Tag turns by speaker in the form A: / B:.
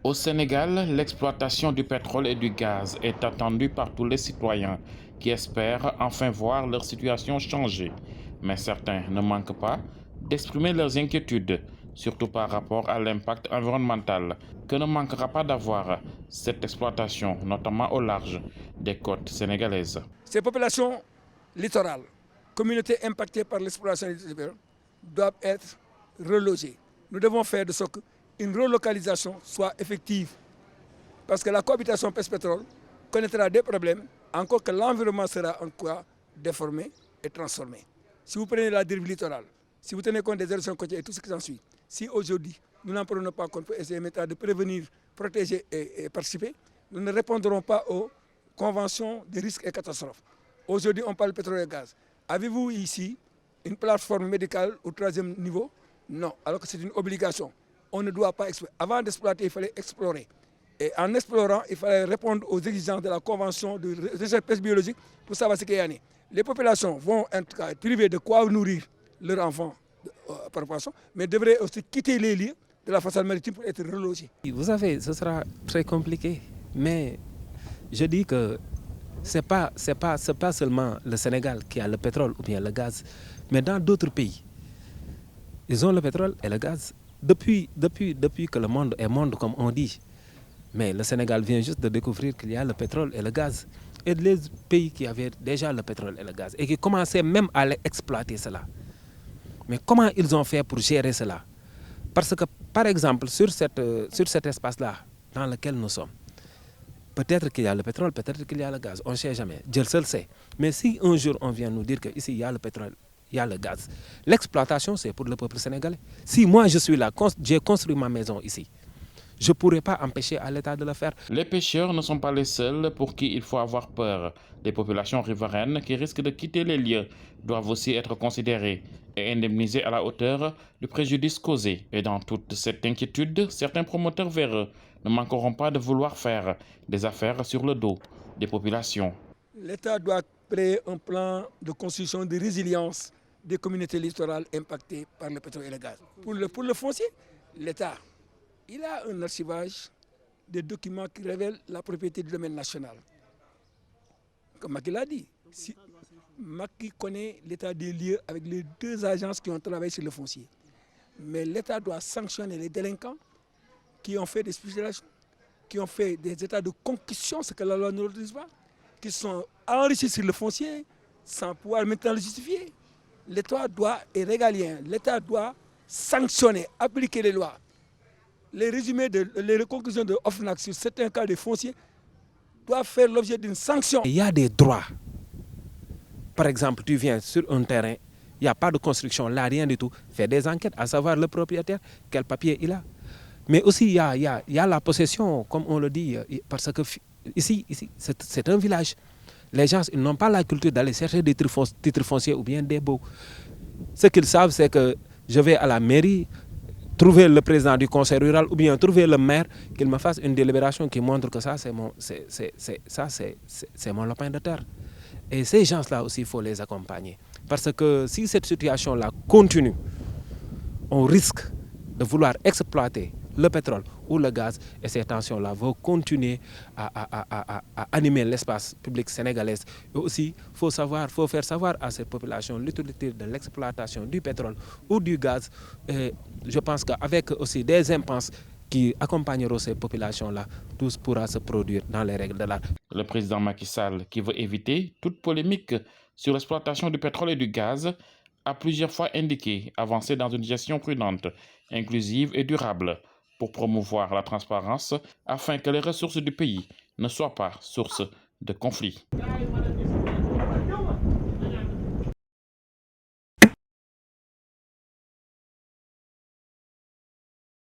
A: Au Sénégal, l'exploitation du pétrole et du gaz est attendue par tous les citoyens qui espèrent enfin voir leur situation changer. Mais certains ne manquent pas d'exprimer leurs inquiétudes, surtout par rapport à l'impact environnemental que ne manquera pas d'avoir cette exploitation, notamment au large des côtes sénégalaises.
B: Ces populations littorales, communautés impactées par l'exploitation du pétrole, doivent être relogées. Nous devons faire de sorte qu'une relocalisation soit effective. Parce que la cohabitation pêche-pétrole connaîtra des problèmes, encore que l'environnement sera encore déformé et transformé. Si vous prenez la dérive littorale, si vous tenez compte des érosions côtières et tout ce qui s'ensuit, si aujourd'hui nous n'en prenons pas compte pour essayer maintenant de prévenir, protéger et participer, nous ne répondrons pas aux conventions des risques et catastrophes. Aujourd'hui, on parle de pétrole et gaz. Avez-vous ici une plateforme médicale au 3e niveau? Non, alors que c'est une obligation. On ne doit pas exploiter. Avant d'exploiter, il fallait explorer. Et en explorant, il fallait répondre aux exigences de la Convention de recherche biologique pour savoir ce qu'il y a. Les populations vont en tout cas être privées de quoi nourrir leurs enfants par poisson, mais devraient aussi quitter les lieux de la façade maritime pour être relogés.
C: Vous savez, ce sera très compliqué, mais je dis que ce n'est pas seulement le Sénégal qui a le pétrole ou bien le gaz, mais dans d'autres pays, ils ont le pétrole et le gaz depuis que le monde est monde, comme on dit. Mais le Sénégal vient juste de découvrir qu'il y a le pétrole et le gaz. Et les pays qui avaient déjà le pétrole et le gaz et qui commençaient même à exploiter cela. Mais comment ils ont fait pour gérer cela? Parce que, par exemple, sur cet espace-là dans lequel nous sommes, peut-être qu'il y a le pétrole, peut-être qu'il y a le gaz, on ne sait jamais, Dieu seul sait. Mais si un jour on vient nous dire qu'ici il y a le pétrole, il y a le gaz, l'exploitation c'est pour le peuple sénégalais. Si moi je suis là, j'ai construit ma maison ici, je ne pourrais pas empêcher à l'État de le faire.
A: Les pêcheurs ne sont pas les seuls pour qui il faut avoir peur. Les populations riveraines qui risquent de quitter les lieux doivent aussi être considérées et indemnisées à la hauteur du préjudice causé. Et dans toute cette inquiétude, certains promoteurs véreux ne manqueront pas de vouloir faire des affaires sur le dos des populations.
B: L'État doit créer un plan de construction de résilience des communautés littorales impactées par le pétrole et le gaz. Pour le foncier, l'État, il a un archivage des documents qui révèlent la propriété du domaine national. Comme Macky l'a dit, Macky connaît l'état des lieux avec les 2 agences qui ont travaillé sur le foncier. Mais l'État doit sanctionner les délinquants qui ont fait des spéculations, qui ont fait des états de concussion, ce que la loi ne l'autorise pas, qui sont enrichis sur le foncier sans pouvoir maintenant le justifier. L'État doit être régalien, l'État doit sanctionner, appliquer les lois. Les résumés, les conclusions de OFNAC sur certains cas de fonciers doivent faire l'objet d'une sanction.
C: Il y a des droits. Par exemple, tu viens sur un terrain, il n'y a pas de construction, là, rien du tout. Fais des enquêtes, à savoir le propriétaire, quel papier il a. Mais aussi, il y a la possession, comme on le dit, parce que ici c'est un village. Les gens ils n'ont pas la culture d'aller chercher des titres fonciers ou bien des baux. Ce qu'ils savent, c'est que je vais à la mairie, trouver le président du conseil rural ou bien trouver le maire, qu'il me fasse une délibération qui montre que ça, c'est mon lopin de terre. Et ces gens-là aussi, il faut les accompagner. Parce que si cette situation-là continue, on risque de vouloir exploiter le pétrole ou le gaz et ces tensions-là vont continuer à animer l'espace public sénégalais. Et aussi, il faut faire savoir à cette population l'utilité de l'exploitation du pétrole ou du gaz. Et je pense qu'avec aussi des impenses qui accompagneront ces populations-là, tout pourra se produire dans les règles de l'art.
A: Le président Macky Sall, qui veut éviter toute polémique sur l'exploitation du pétrole et du gaz, a plusieurs fois indiqué avancer dans une gestion prudente, inclusive et durable pour promouvoir la transparence afin que les ressources du pays ne soient pas source de conflits.